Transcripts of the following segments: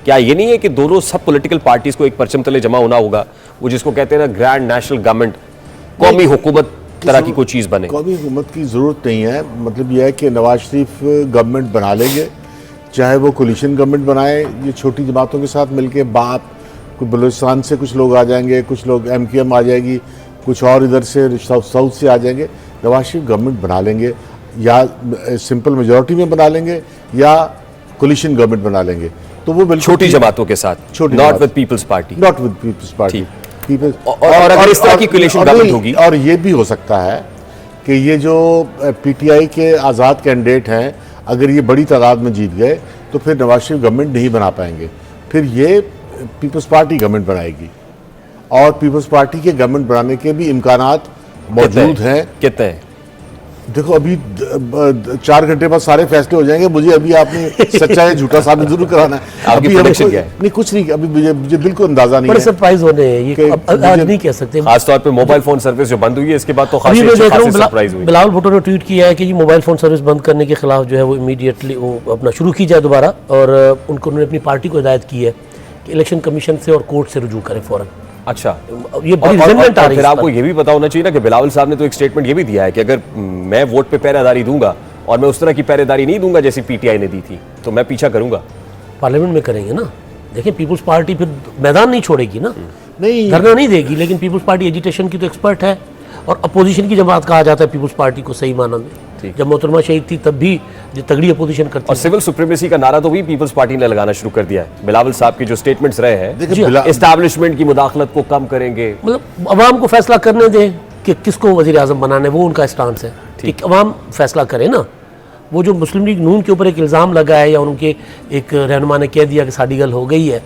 क्या ये नहीं है कि दोनों सब पॉलिटिकल पार्टीज को एक परचम तले जमा होना होगा, वो जिसको कहते हैं ना ग्रैंड नेशनल गवर्नमेंट, कौमी हुकूमत तरह की कोई चीज बने? कौमी हुकूमत की जरूरत नहीं है। मतलब यह है कि नवाज शरीफ गवर्नमेंट बना लेंगे, चाहे वो कोलिशन गवर्नमेंट बनाए, ये छोटी जमातों के साथ मिलके बाप, कोई बलूचिस्तान से कुछ लोग आ जाएंगे, कुछ लोग MQM आ जाएगी, कुछ और इधर से साउथ से आ जाएंगे, नवाज शरीफ गवर्नमेंट बना लेंगे, या सिंपल मेजॉरिटी में बना लेंगे या कोलिशन गवर्नमेंट बना लेंगे। तो वो बिल्कुल छोटी जमातों के साथ, not with Peoples Party, not with Peoples Party. और अगर इस तरह की कोलिशन गवर्नमेंट होगी, और ये भी हो सकता है कि ये जो PTI के आज़ाद कैंडिडेट हैं, अगर ये बड़ी तादाद में जीत गए तो फिर नवाज शरीफ गवर्नमेंट नहीं बना पाएंगे, फिर ये पीपल्स पार्टी गवर्नमेंट बनाएगी। और पीपल्स पार्टी के गवर्नमेंट बनाने के भी इम्कानात मौजूद हैं। कितने? देखो अभी 4 घंटे बाद सारे फैसले हो जाएंगे। मुझे अभी आपने सच्चा है झूठा साबित जरूर कराना है। अभी प्रेडिक्शन क्या है? नहीं, कुछ नहीं, अभी मुझे बिल्कुल अंदाजा नहीं है। बड़े सरप्राइज होने हैं ये, आज नहीं कह सकते। खासतौर पे मोबाइल फोन सर्विस जो बंद हुई है, इसके बाद तो खासी सरप्राइज हुई। बिलावल भुट्टो ने ट्वीट किया है कि ये मोबाइल फोन सर्विस बंद करने के खिलाफ जो है वो इमीडिएटली वो अपना शुरू की जाए दोबारा, और उन्होंने अपनी पार्टी को हिदायत की है कि इलेक्शन कमीशन से और कोर्ट से रुजू करें फौरन। अच्छा, ये बड़ी रिजल्ट आ रही है। फिर आपको ये भी पता होना चाहिए ना कि बिलावल साहब ने तो एक स्टेटमेंट ये भी दिया है कि अगर मैं वोट पे पहरेदारी दूंगा और मैं उस तरह की पहरेदारी नहीं दूंगा जैसी PTI ने दी थी, तो मैं पीछा करूंगा। पार्लियामेंट में करेंगे ना। देखिए पीपल्स पार्टी फिर मैदान नहीं छोड़ेगी ना, नहीं धरना नहीं देगी, लेकिन पीपल्स पार्टी एजिटेशन की तो एक्सपर्ट है, और अपोजिशन की जमात कहा जाता है पीपल्स पार्टी को सही माना में। जब मोहतरमा शहीद थी तब भी जो तगड़ी अपोजिशन करती और सिविल सुप्रीमेसी का नारा तो भी पीपल्स पार्टी ने लगाना शुरू कर दिया है। बिलावल साहब के जो स्टेटमेंट्स रहे हैं, एस्टैब्लिशमेंट की मुदाखलत को कम करेंगे, मतलब अवाम को फैसला करने दें कि किसको वजीर आजम बनाना है, वो उनका स्टांस है कि अवाम फैसला करे ना। वो जो मुस्लिम लीग नून के ऊपर एक इल्ज़ाम लगा है या उनके एक रहनुमा ने कह दिया कि साड़ी गल हो गई है,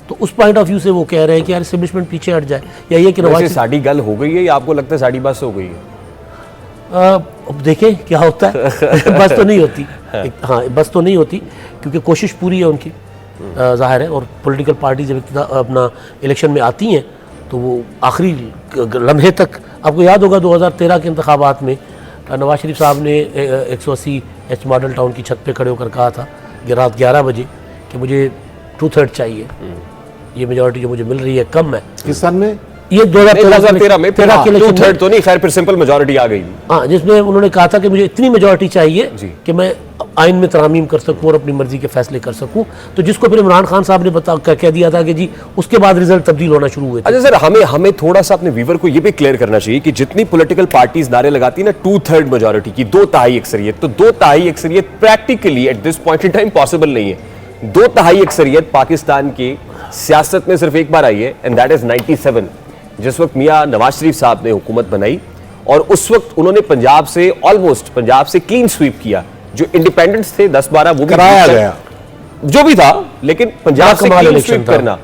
तो उस पॉइंट ऑफ व्यू से वो कह रहे हैं कि यार एस्टेब्लिशमेंट पीछे हट जाए, या ये कि नवाज साड़ी गल हो गई है या आपको लगता है साड़ी बस हो गई है? अब देखें क्या होता है। बस तो नहीं होती। हाँ, बस तो नहीं होती, क्योंकि कोशिश पूरी है उनकी, जाहिर है। और पॉलिटिकल पार्टी जब अपना इलेक्शन में आती हैं तो वो आखिरी लम्हे तक, आपको याद होगा 2013 के इंतखाबात में नवाज शरीफ साहब ने 180H मॉडल टाउन की छत पे खड़े होकर कहा था कि रात 11 बजे कि मुझे 2/3 चाहिए, ये मेजॉरिटी जो मुझे मिल रही है कम है। किस साल में? ये 2013 में 2/3 तो नहीं, खैर फिर सिंपल मेजॉरिटी आ गई। हाँ, जिसमें उन्होंने कहा था कि मुझे इतनी मेजॉरिटी चाहिए कि मैं आइन में तरामीम कर सकूं और अपनी मर्जी के फैसले कर सकूं, तो जिसको फिर इमरान खान साहब ने कह दिया था कि जी उसके बाद रिजल्ट तब्दील होना शुरू हुए थे। अच्छा सर, हमें थोड़ा सा अपने व्यूवर को ये भी क्लियर करना चाहिए कि जितनी पॉलिटिकल पार्टीज नारे लगाती है ना 2/3 मेजॉरिटी की, 2/3 अक्सरियत, तो 2/3 अक्सरियत practically at this point in time possible नहीं है। 2/3 अक्सरियत पाकिस्तान की सियासत में सिर्फ एक बार आई है, एंड दैट इज 97, जिस वक्त मियां नवाज शरीफ साहब ने हुकूमत बनाई, और उस वक्त उन्होंने पंजाब से ऑलमोस्ट क्लीन स्वीप किया। जो इंडिपेंडेंट्स थे 10-12 वो भी कराया गया, जो भी था, लेकिन पंजाब से क्लीन स्वीप करना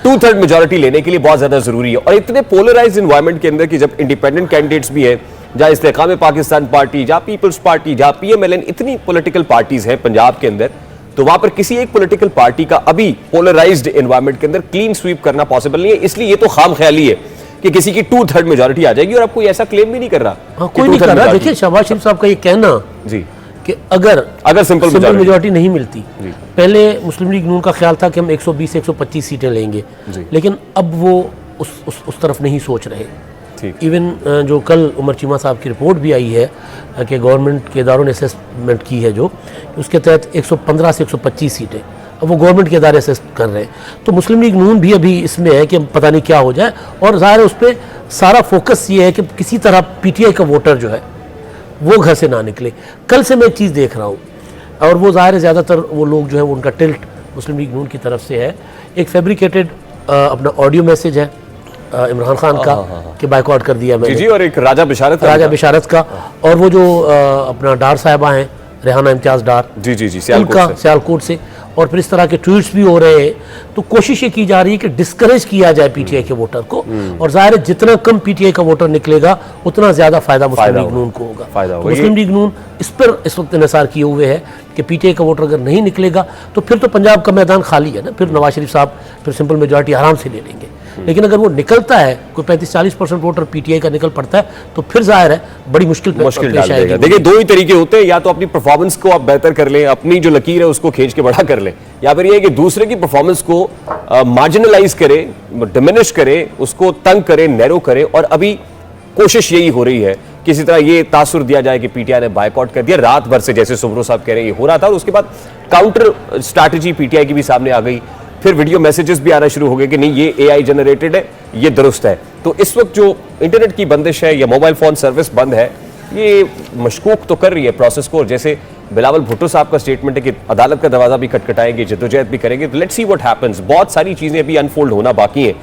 2/3 मेजॉरिटी लेने के लिए बहुत ज्यादा जरूरी है। और इतने पोलराइज्ड एनवायरनमेंट के अंदर कि जब इंडिपेंडेंट कैंडिडेट्स भी है, जहां इस्तेकाम पाकिस्तान पार्टी, जहां पीपल्स पार्टी, जहां PMLN, इतनी पॉलिटिकल पार्टीज हैं पंजाब के अंदर, तो वहां पर किसी एक पॉलिटिकल पार्टी का अभी पोलराइज्ड एनवायरनमेंट के अंदर क्लीन स्वीप करना पॉसिबल नहीं है। इसलिए ये तो खाम ख्याली है कि किसी की 2/3 मेजॉरिटी आ जाएगी, और आप कोई ऐसा क्लेम भी नहीं कर रहा। हाँ, कोई नहीं कर रहा। देखिए शहबाज शरीफ साहब का ये कहना जी कि अगर सिंपल मेजॉरिटी नहीं मिलती, पहले मुस्लिम लीग नून का ख्याल था कि हम 120-125 सीटें लेंगे, लेकिन अब वो उस तरफ नहीं सोच रहे। इवन जो कल उमर चीमा साहब की रिपोर्ट भी आई है कि गवर्नमेंट के इदारों ने असेसमेंट की है, जो उसके तहत 115 से 125 सीटें अब वो गवर्नमेंट के इदारे असेस कर रहे हैं। तो मुस्लिम लीग नून भी अभी इसमें है कि पता नहीं क्या हो जाए, और ज़ाहिर है उस पर सारा फोकस ये है कि किसी तरह PTI का वोटर जो है वो घर से ना निकले। कल से मैं एक चीज़ देख रहा हूँ, और वो ज़ाहिर है ज़्यादातर वो लोग जो है उनका टिल्ट मुस्लिम लीग नून की तरफ से है। एक फैब्रिकेटेड अपना ऑडियो मैसेज है इमरान खान का कि बाइकआउट कर दिया मैंने, जी, और एक राजा बिशारत का, और वो जो अपना डार साहिबा हैं रेहाना इम्तियाज डार, जी सियालकोट से, और फिर इस तरह के ट्वीट्स भी हो रहे हैं। तो कोशिश ये की जा रही है कि डिस्करेज किया जाए PTI के वोटर को, और जाहिर है जितना कम PTI का वोटर निकलेगा उतना ज्यादा फायदा मुस्लिम लीग नून को होगा। तो मुस्लिम लीग नून इस पर इस वक्त इंसार किए हुए है कि PTI का वोटर अगर नहीं निकलेगा तो फिर तो पंजाब का मैदान खाली है ना, फिर नवाज शरीफ साहब फिर सिंपल मेजॉरिटी आराम से ले लेंगे। लेकिन अगर वो निकलता है, कोई 35-40% वोटर पीटीआई का निकल पड़ता है, तो फिर जाहिर है बड़ी मुश्किल डाल देगा। देखिए, दो ही तरीके होते हैं, या तो अपनी परफॉर्मेंस को आप बेहतर कर लें, अपनी जो लकीर है उसको खींच के बड़ा कर लें, या फिर ये कि दूसरे की परफॉर्मेंस को मार्जिनलाइज करें, डिमिनिश करें, उसको तंग करें, नैरो करें। और अभी कोशिश यही हो रही है किसी तरह ये तासुर दिया जाए कि पीटीआई ने बायकॉट कर दिया। रात भर से, जैसे सुब्रो साहब कह रहे हैं, ये हो रहा था, और उसके बाद काउंटर स्ट्रैटेजी पीटीआई की भी सामने आ गई। फिर वीडियो मैसेजेस भी आना शुरू हो गए कि नहीं, ये एआई जनरेटेड है, ये दुरुस्त है। तो इस वक्त जो इंटरनेट की बंदिश है या मोबाइल फोन सर्विस बंद है, ये मशकूक तो कर रही है प्रोसेस को। और जैसे बिलावल भुट्टो साहब का स्टेटमेंट है कि अदालत का दरवाजा भी खटखटाएंगे, जद्दोजहद भी करेंगे, तो लेट्स सी व्हाट हैपेंस। बहुत सारी चीजें अभी अनफोल्ड होना बाकी है।